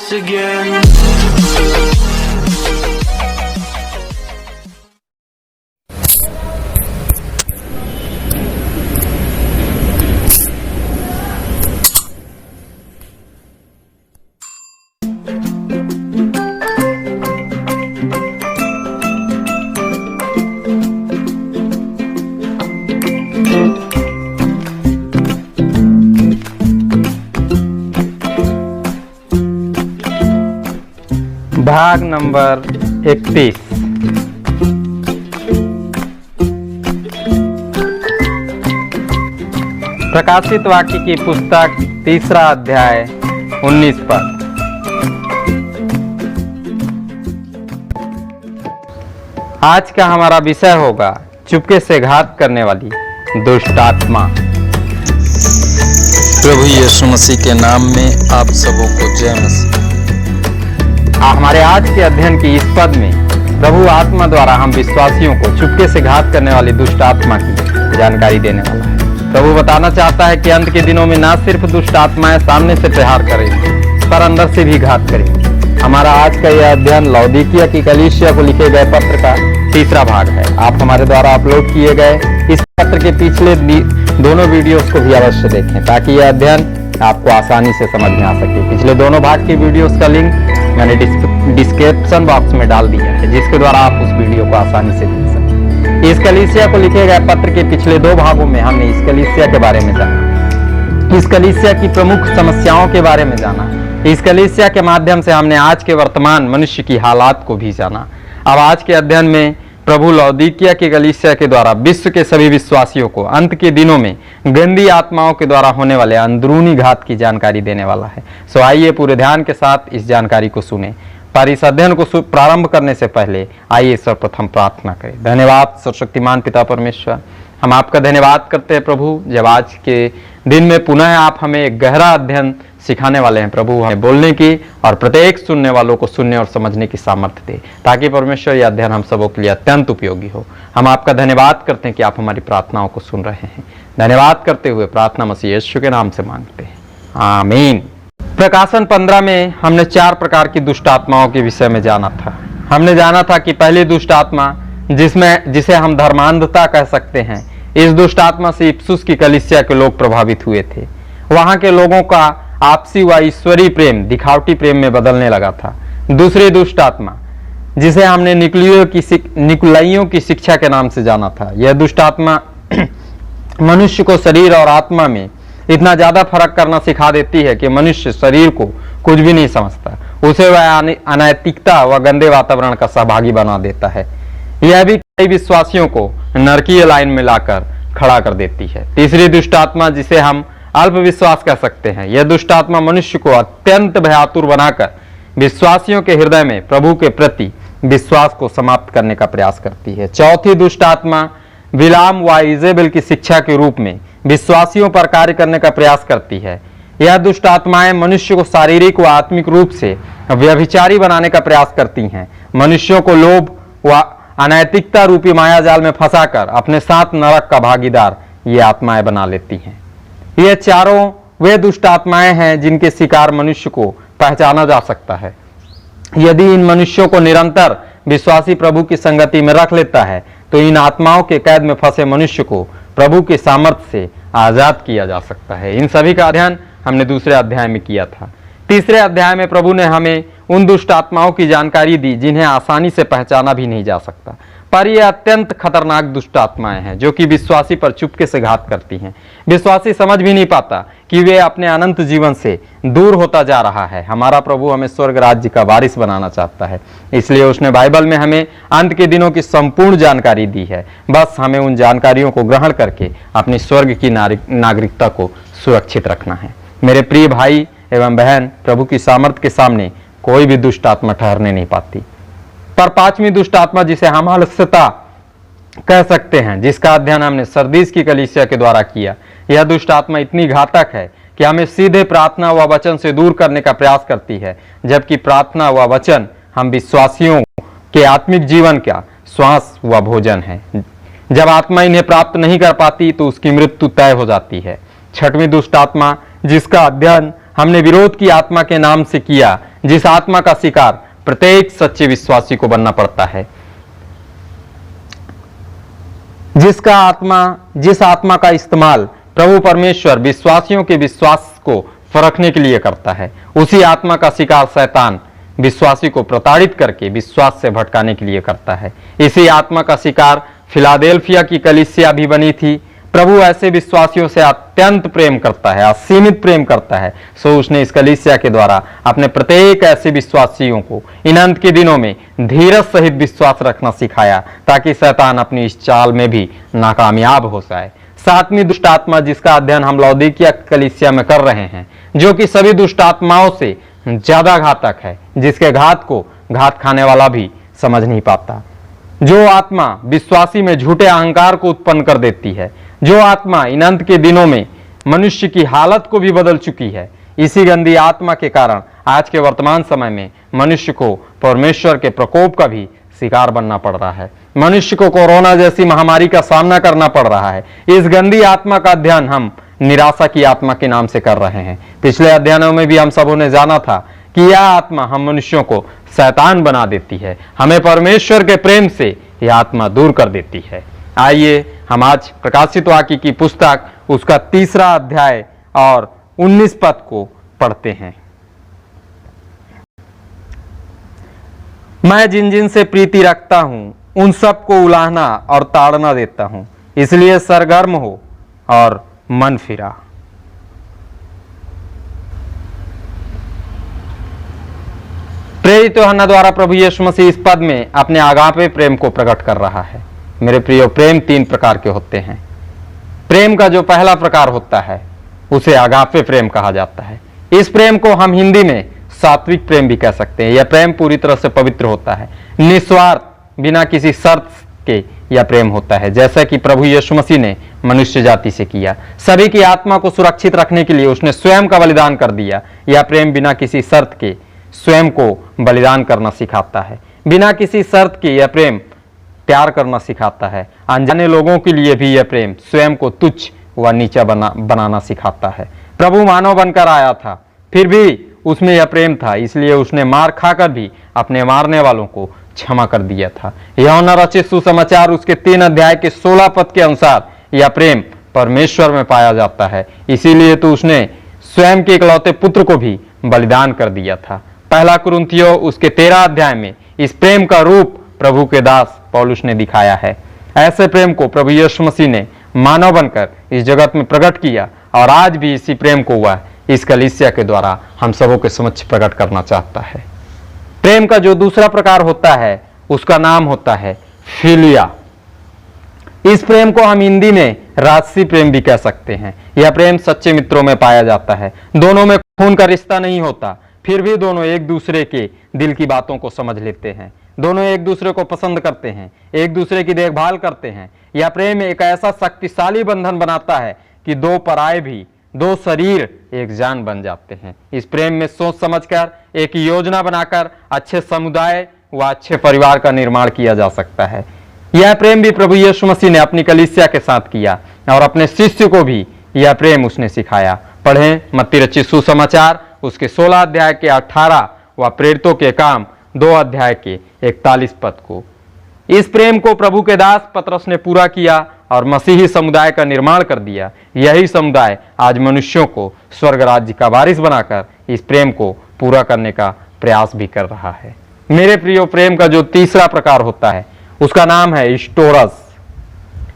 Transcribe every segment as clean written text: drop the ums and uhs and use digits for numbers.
once again. भाग number 31। प्रकाशित वाक्य की पुस्तक 3 अध्याय 19 पद। आज का हमारा विषय होगा चुपके से घात करने वाली दुष्ट आत्मा। प्रभु यीशु मसीह के नाम में आप सबों को जय मसीह। हमारे आज के अध्ययन की इस पद में प्रभु आत्मा द्वारा हम विश्वासियों को चुपके से घात करने वाली दुष्ट आत्मा की जानकारी देने वाला है। प्रभु बताना चाहता है कि अंत के दिनों में न सिर्फ दुष्ट आत्माएं सामने से प्रहार करेंगी पर अंदर से भी घात करेंगी। हमारा आज का यह अध्ययन लौदीकिया की कलीसिया को लिखे गए पत्र का 3रा भाग है। आप हमारे द्वारा अपलोड किए गए इस पत्र के पिछले दोनों वीडियोस को भी अवश्य देखें ताकि यह अध्ययन आपको आसानी से समझ में आ सके। पिछले दोनों भाग की वीडियोस का लिंक मैंने डिस्क्रिप्शन बॉक्स में डाल दिया है जिसके द्वारा आप उस वीडियो को आसानी से देख सकते। इस कलीसिया को लिखे गए पत्र के पिछले 2 भागों में हमने इस कलीसिया के बारे में जाना, इस कलीसिया की प्रमुख समस्याओं के बारे में जाना। इस कलीसिया के माध्यम से हमने आज के वर्तमान मनुष्य की हालात को भी जाना। अब आज के अध्ययन में प्रभु लौदीकिया की कलीसिया के द्वारा विश्व के सभी विश्वासियों को अंत के दिनों में गंदी आत्माओं के द्वारा होने वाले अंदरूनी घात की जानकारी देने वाला है। सो आइए पूरे ध्यान के साथ इस जानकारी को सुने। पर इस अध्ययन को प्रारंभ करने से पहले आइए सर्वप्रथम प्रार्थना करें। धन्यवाद सर्वशक्तिमान पिता परमेश्वर, हम आपका धन्यवाद करते हैं प्रभु, जब आज के दिन में पुनः आप हमें एक गहरा अध्ययन सिखाने वाले हैं। प्रभु हमें बोलने की और प्रत्येक सुनने वालों को सुनने और समझने की सामर्थ्य दे ताकि परमेश्वर यह अध्ययन हम सबों के लिए अत्यंत उपयोगी हो। हम आपका धन्यवाद करते हैं कि आप हमारी प्रार्थनाओं को सुन रहे हैं। धन्यवाद करते हुए प्रार्थना मसीह यीशु के नाम से मांगते हैं, आमीन। प्रकाशन 15 में हमने 4 प्रकार की दुष्ट आत्माओं के विषय में जाना था। हमने जाना था कि पहली दुष्ट आत्मा जिसे हम धर्मांधता कह सकते हैं, इस दुष्ट आत्मा से इफिसुस की कलीसिया के लोग प्रभावित हुए थे। वहां के लोगों का आपसी व ईश्वरीय प्रेम दिखावटी प्रेम में बदलने लगा था। दूसरी दुष्ट आत्मा जिसे हमने निकुलाइयों की शिक्षा के नाम से जाना था, यह दुष्ट आत्मा मनुष्य को शरीर और आत्मा में इतना ज्यादा फर्क करना सिखा देती है कि मनुष्य शरीर को कुछ भी नहीं समझता, उसे वह अनैतिकता व गंदे वातावरण का सहभागी बना देता है। यह भी कई विश्वासियों को नरकीय लाइन में लाकर खड़ा कर देती है। तीसरी दुष्ट आत्मा जिसे हम अल्प विश्वास कह सकते हैं, यह दुष्ट आत्मा मनुष्य को अत्यंत भयातुर बनाकर विश्वासियों के हृदय में प्रभु के प्रति विश्वास को समाप्त करने का प्रयास करती है। चौथी दुष्ट आत्मा बिलाम व इजेबेल की शिक्षा के रूप में विश्वासियों पर कार्य करने का प्रयास करती है। यह दुष्ट आत्माएं मनुष्य को शारीरिक व आत्मिक रूप से व्यभिचारी बनाने का प्रयास करती हैं। मनुष्यों को लोभ व अनैतिकता रूपी माया जाल में फंसाकर अपने साथ नरक का भागीदार ये आत्माएं बना लेती हैं। ये चारों वे दुष्ट आत्माएं हैं जिनके शिकार मनुष्य को पहचाना जा सकता है। यदि इन मनुष्यों को निरंतर विश्वासी प्रभु की संगति में रख लेता है तो इन आत्माओं के कैद में फंसे मनुष्य को प्रभु के सामर्थ्य से आजाद किया जा सकता है। इन सभी का अध्ययन हमने दूसरे अध्याय में किया था। तीसरे अध्याय में प्रभु ने हमें उन दुष्ट आत्माओं की जानकारी दी जिन्हें आसानी से पहचाना भी नहीं जा सकता, पर ये अत्यंत खतरनाक दुष्ट आत्माएं हैं जो कि विश्वासी पर चुपके से घात करती हैं। विश्वासी समझ भी नहीं पाता कि वे अपने अनंत जीवन से दूर होता जा रहा है। हमारा प्रभु हमें स्वर्ग राज्य का वारिस बनाना चाहता है, इसलिए उसने बाइबल में हमें अंत के दिनों की संपूर्ण जानकारी दी है। बस हमें उन जानकारियों को ग्रहण करके अपनी स्वर्ग की नागरिकता को सुरक्षित रखना है। मेरे प्रिय भाई एवं बहन, प्रभु की सामर्थ्य के सामने कोई भी दुष्ट आत्मा ठहरने नहीं पाती। पर 5वीं दुष्ट आत्मा जिसे हम आलस्यता कह सकते हैं, जिसका अध्ययन हमने सरदीस की कलीसिया के द्वारा किया, यह दुष्ट आत्मा इतनी घातक है कि हमें सीधे प्रार्थना व वचन से दूर करने का प्रयास करती है, जबकि प्रार्थना व वचन हम विश्वासियों के आत्मिक जीवन का श्वास व भोजन है। जब आत्मा इन्हें प्राप्त नहीं कर पाती तो उसकी मृत्यु तय हो जाती है। 6वीं दुष्ट आत्मा जिसका अध्ययन हमने विरोध की आत्मा के नाम से किया, जिस आत्मा का शिकार प्रत्येक सच्चे विश्वासी को बनना पड़ता है, जिस आत्मा का इस्तेमाल प्रभु परमेश्वर विश्वासियों के विश्वास को परखने के लिए करता है, उसी आत्मा का शिकार शैतान विश्वासी को प्रताड़ित करके विश्वास से भटकाने के लिए करता है। इसी आत्मा का शिकार फिलाडेल्फिया की कलीसिया भी बनी थी। प्रभु ऐसे विश्वासियों से अत्यंत प्रेम करता है, असीमित प्रेम करता है। सो उसने इस कलीसिया के द्वारा अपने प्रत्येक ऐसे विश्वासियों को इन अंत के दिनों में धीरज सहित विश्वास रखना सिखाया, ताकि शैतान अपनी इस चाल में भी नाकामयाब हो जाए। सातवीं दुष्ट आत्मा, जिसका अध्ययन हम लौदीकिया कलीसिया में कर रहे हैं, जो कि सभी दुष्ट आत्माओं से ज्यादा घातक है, जिसके घात को घात खाने वाला भी समझ नहीं पाता। जो आत्मा विश्वासी में झूठे अहंकार को उत्पन्न कर देती है, जो आत्मा इन अंत के दिनों में मनुष्य की हालत को भी बदल चुकी है। इसी गंदी आत्मा के कारण आज के वर्तमान समय में मनुष्य को परमेश्वर के प्रकोप का भी शिकार बनना पड़ रहा है। मनुष्य को कोरोना जैसी महामारी का सामना करना पड़ रहा है। इस गंदी आत्मा का अध्ययन हम निराशा की आत्मा के नाम से कर रहे हैं। पिछले अध्ययनों में भी हम सबों ने जाना था कि यह आत्मा हम मनुष्यों को शैतान बना देती है, हमें परमेश्वर के प्रेम से यह आत्मा दूर कर देती है। आइए हम आज प्रकाशित वाक्य की पुस्तक उसका 3 अध्याय और 19 पद को पढ़ते हैं। मैं जिन जिन से प्रीति रखता हूं उन सबको उलाहना और ताड़ना देता हूं, इसलिए सरगर्म हो और मन फिरा। प्रेरित यूहन्ना द्वारा प्रभु यीशु मसीह इस पद में अपने आगापे प्रेम को प्रकट कर रहा है। मेरे प्रियो, प्रेम 3 प्रकार के होते हैं। प्रेम का जो पहला प्रकार होता है उसे आगापे प्रेम कहा जाता है। इस प्रेम को हम हिंदी में सात्विक प्रेम भी कह सकते हैं। यह प्रेम पूरी तरह से पवित्र होता है, निस्वार्थ, बिना किसी शर्त के यह प्रेम होता है, जैसा कि प्रभु यीशु मसीह ने मनुष्य जाति से किया। सभी की आत्मा को सुरक्षित रखने के लिए उसने स्वयं का बलिदान कर दिया। यह प्रेम बिना किसी शर्त के स्वयं को बलिदान करना सिखाता है। बिना किसी शर्त के यह प्रेम प्यार करना सिखाता है। अनजाने लोगों के लिए भी यह प्रेम स्वयं को तुच्छ व नीचा बनाना सिखाता है। प्रभु मानव बनकर आया था, फिर भी उसमें यह प्रेम था, इसलिए उसने मार खाकर भी अपने मारने वालों को क्षमा कर दिया था। यूहन्ना रचित सुसमाचार उसके 3 अध्याय के 16 पद के अनुसार यह प्रेम परमेश्वर में पाया जाता है। इसीलिए तो उसने स्वयं के इकलौते पुत्र को भी बलिदान कर दिया था। पहला कुरिन्थियों उसके 13 अध्याय में इस प्रेम का रूप प्रभु के दास पौलुस ने दिखाया है। ऐसे प्रेम को प्रभु यीशु मसीह ने मानव बनकर इस जगत में प्रकट किया, और आज भी इसी प्रेम को वह इस कलीसिया के द्वारा हम सबों के समक्ष प्रकट करना चाहता है। प्रेम का जो दूसरा प्रकार होता है उसका नाम होता है फिलिया। इस प्रेम को हम हिंदी में राजसी प्रेम भी कह सकते हैं। यह प्रेम सच्चे मित्रों में पाया जाता है। दोनों में खून का रिश्ता नहीं होता, फिर भी दोनों एक दूसरे के दिल की बातों को समझ लेते हैं। दोनों एक दूसरे को पसंद करते हैं, एक दूसरे की देखभाल करते हैं। यह प्रेम एक ऐसा शक्तिशाली बंधन बनाता है कि 2 पराये भी 2 शरीर एक जान बन जाते हैं। इस प्रेम में सोच समझकर, एक योजना बनाकर अच्छे समुदाय व अच्छे परिवार का निर्माण किया जा सकता है। यह प्रेम भी प्रभु यीशु मसीह ने अपनी कलीसिया के साथ किया, और अपने शिष्य को भी यह प्रेम उसने सिखाया। पढ़ें मत्ती रचित सुसमाचार उसके 16 अध्याय के 18 व प्रेरितों के काम 2 अध्याय के 41 पद को। इस प्रेम को प्रभु के दास पतरस ने पूरा किया और मसीही समुदाय का निर्माण कर दिया। यही समुदाय आज मनुष्यों को स्वर्ग राज्य का वारिस बनाकर इस प्रेम को पूरा करने का प्रयास भी कर रहा है। मेरे प्रियो, प्रेम का जो तीसरा प्रकार होता है उसका नाम है स्टोरस।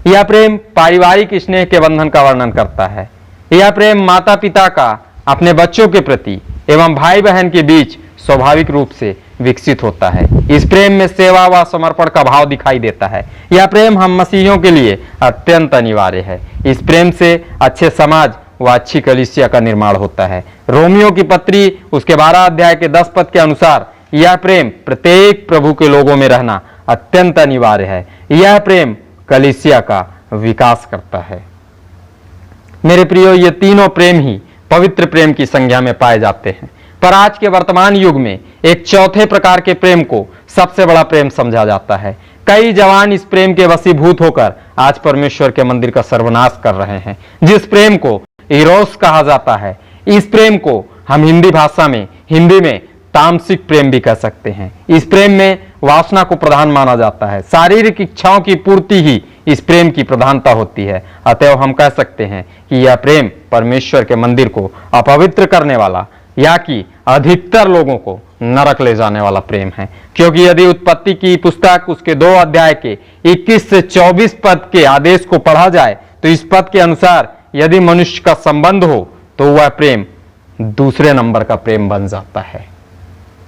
यह प्रेम पारिवारिक स्नेह के बंधन का वर्णन करता है। यह प्रेम माता पिता का अपने बच्चों के प्रति एवं भाई बहन के बीच स्वाभाविक रूप से विकसित होता है। इस प्रेम में सेवा व समर्पण का भाव दिखाई देता है। यह प्रेम हम मसीहियों के लिए अत्यंत अनिवार्य है। इस प्रेम से अच्छे समाज व अच्छी कलीसिया का निर्माण होता है। रोमियो की पत्री उसके 12 अध्याय के 10 पद के अनुसार यह प्रेम प्रत्येक प्रभु के लोगों में रहना अत्यंत अनिवार्य है। यह प्रेम कलीसिया का विकास करता है। मेरे प्रियो, ये तीनों प्रेम ही पवित्र प्रेम की संज्ञा में पाए जाते हैं, पर आज के वर्तमान युग में एक चौथे प्रकार के प्रेम को सबसे बड़ा प्रेम समझा जाता है। कई जवान इस प्रेम के वशीभूत होकर आज परमेश्वर के मंदिर का सर्वनाश कर रहे हैं, जिस प्रेम को इरोस कहा जाता है। इस प्रेम को हम हिंदी में तामसिक प्रेम भी कह सकते हैं। इस प्रेम में वासना को प्रधान माना जाता है। शारीरिक इच्छाओं की पूर्ति ही इस प्रेम की प्रधानता होती है। अतएव हम कह सकते हैं कि यह प्रेम परमेश्वर के मंदिर को अपवित्र करने वाला या कि अधिकतर लोगों को नरक ले जाने वाला प्रेम है। क्योंकि यदि उत्पत्ति की पुस्तक उसके 2 अध्याय के 21 से 24 पद के आदेश को पढ़ा जाए तो इस पद के अनुसार यदि मनुष्य का संबंध हो तो वह प्रेम दूसरे नंबर का प्रेम बन जाता है।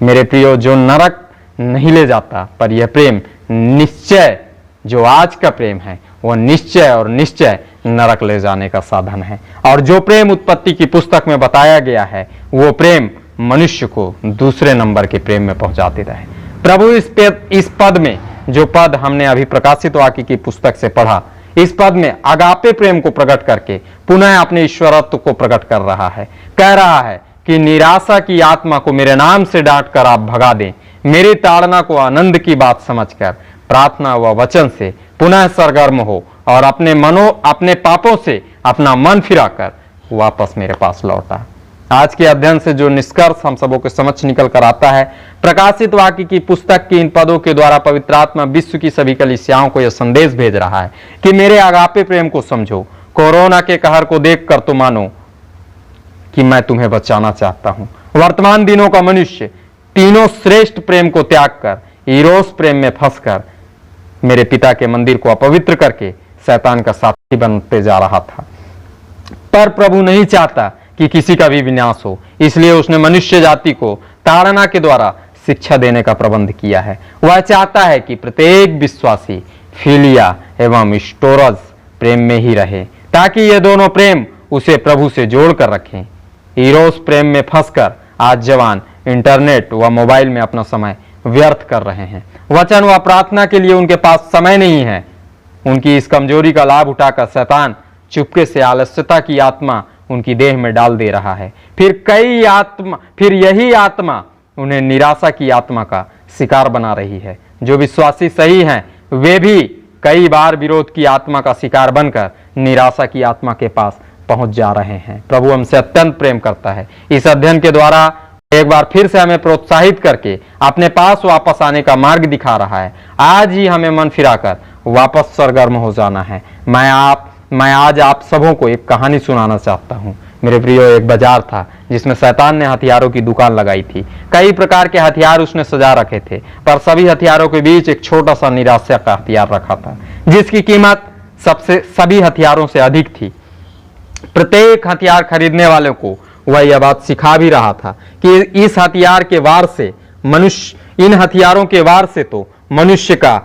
मेरे प्रियो, जो नरक नहीं ले जाता, पर यह प्रेम निश्चय, जो आज का प्रेम है वह निश्चय और निश्चय नरक ले जाने का साधन है। और जो प्रेम उत्पत्ति की पुस्तक में बताया गया है वो प्रेम मनुष्य को दूसरे नंबर के प्रेम में पहुंचा देता है। प्रभु इस पद में, जो पद हमने अभी प्रकाशित वाक्य की पुस्तक से पढ़ा, इस पद में अगापे प्रेम को प्रकट करके पुनः अपने ईश्वरत्व को प्रकट कर रहा है। कह रहा है कि निराशा की आत्मा को मेरे नाम से डांट कर आप भगा दें, मेरी ताड़ना को आनंद की बात समझकर प्रार्थना व वचन से पुनः सरगर्म हो और अपने पापों से अपना मन फिराकर वापस मेरे पास लौटा। आज के अध्ययन से जो निष्कर्ष हम सबों के समक्ष निकल कर आता है, प्रकाशित वाक्य की पुस्तक के इन पदों के द्वारा पवित्र आत्मा विश्व की सभी कलीसियाओं को यह संदेश भेज रहा है कि मेरे अगापे प्रेम को समझो। कोरोना के कहर को देखकर तो मानो कि मैं तुम्हें बचाना चाहता हूं। वर्तमान दिनों का मनुष्य तीनों श्रेष्ठ प्रेम को त्याग कर ईरोस प्रेम में फंसकर मेरे पिता के मंदिर को अपवित्र करके शैतान का साथी बनते जा रहा था। पर प्रभु नहीं चाहता कि किसी का भी विनाश हो, इसलिए उसने मनुष्य जाति को ताड़ना के द्वारा शिक्षा देने का प्रबंध किया है। वह चाहता है कि प्रत्येक विश्वासी फिलिया एवं स्टोरस प्रेम में ही रहे, ताकि ये दोनों प्रेम उसे प्रभु से जोड़ कर रखें। ईरोस प्रेम में फंसकर आज जवान इंटरनेट व मोबाइल में अपना समय व्यर्थ कर रहे हैं। वचन व प्रार्थना के लिए उनके पास समय नहीं है। उनकी इस कमजोरी का लाभ उठाकर शैतान चुपके से आलस्यता की आत्मा उनकी देह में डाल दे रहा है। फिर यही आत्मा उन्हें निराशा की आत्मा का शिकार बना रही है। जो विश्वासी सही हैं वे भी कई बार विरोध की आत्मा का शिकार बनकर निराशा की आत्मा के पास पहुंच जा रहे हैं। प्रभु हमसे अत्यंत प्रेम करता है। इस अध्ययन के द्वारा एक बार फिर से हमें प्रोत्साहित करके अपने पास वापस आने का मार्ग दिखा रहा है। आज ही हमें मन फिराकर वापस सरगर्म हो जाना है। मैं आज आप सबों को एक कहानी सुनाना चाहता हूँ। मेरे प्रियो, एक बाजार था जिसमें शैतान ने हथियारों की दुकान लगाई थी। कई प्रकार के हथियार उसने सजा रखे थे, पर सभी हथियारों के बीच एक छोटा सा निराशा का हथियार रखा था, जिसकी कीमत सभी हथियारों से अधिक थी। प्रत्येक हथियार खरीदने वालों को वह यह बात सिखा भी रहा था कि इस हथियार के वार से इन हथियारों के वार से तो मनुष्य का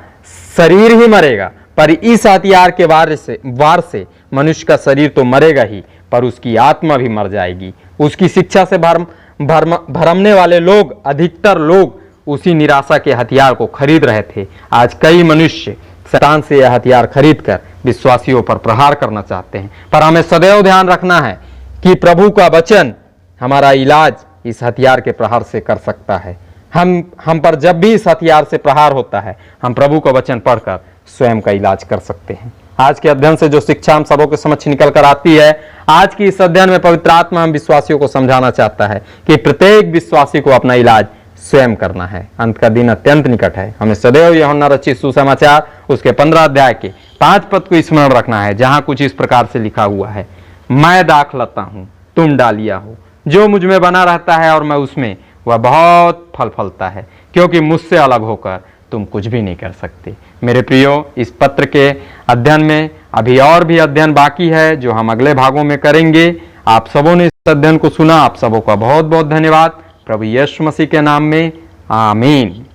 शरीर ही मरेगा, पर इस हथियार के वार से मनुष्य का शरीर तो मरेगा ही, पर उसकी आत्मा भी मर जाएगी। उसकी शिक्षा से भरमने वाले लोग, अधिकतर लोग उसी निराशा के हथियार को खरीद रहे थे। आज कई मनुष्य शैतान से यह हथियार खरीदकर विश्वासियों पर प्रहार करना चाहते हैं, पर हमें सदैव ध्यान रखना है कि प्रभु का वचन हमारा इलाज इस हथियार के प्रहार से कर सकता है। हम पर जब भी इस हथियार से प्रहार होता है, हम प्रभु का वचन पढ़कर स्वयं का इलाज कर सकते हैं। आज के अध्ययन से जो शिक्षा हम सबों के समक्ष निकल कर आती है, आज की इस अध्ययन में पवित्र आत्मा हम विश्वासियों को समझाना चाहता है कि प्रत्येक विश्वासी को अपना इलाज स्वयं करना है। अंत का दिन अत्यंत निकट है। हमें सदैव यूहन्ना रचित सुसमाचार उसके 15 अध्याय के 5 पद को स्मरण रखना है, जहां कुछ इस प्रकार से लिखा हुआ है, मैं दाख लाता हूं, तुम डालियां हो, जो मुझ में बना रहता है और मैं उसमें, वह बहुत फल फलता है, क्योंकि मुझसे अलग होकर तुम कुछ भी नहीं कर सकते। मेरे प्रियो, इस पत्र के अध्ययन में अभी और भी अध्ययन बाकी है जो हम अगले भागों में करेंगे। आप सबों ने इस अध्ययन को सुना, आप सबों का बहुत बहुत धन्यवाद। प्रभु यीशु मसीह के नाम में आमीन।